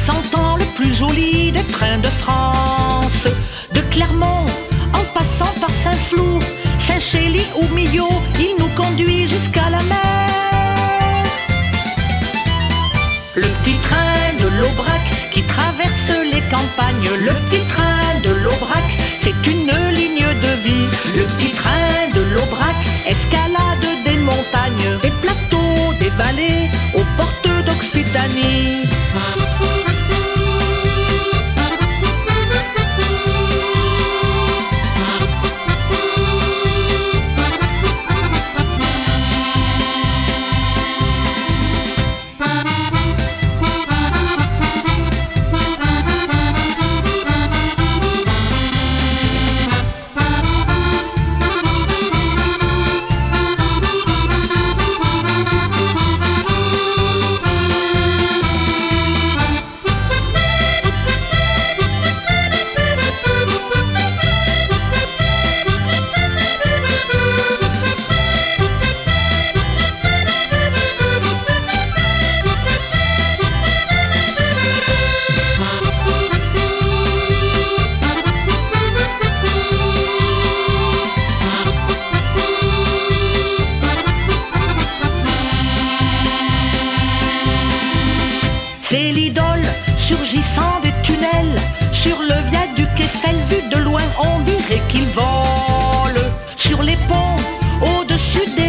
sentant le plus joli des trains de France. De Clermont, en passant par Saint-Flour, Saint-Chély ou Millau, il nous conduit jusqu'à la mer. Le petit train de l'Aubrac qui traverse les campagnes, le petit train de l'Aubrac, c'est une ligne de vie. Le petit train de l'Aubrac escalade des montagnes, des plateaux, des vallées, aux portes d'Occitanie. C'est l'idole surgissant des tunnels sur le viaduc Eiffel. Vu de loin, on dirait qu'il vole sur les ponts au-dessus des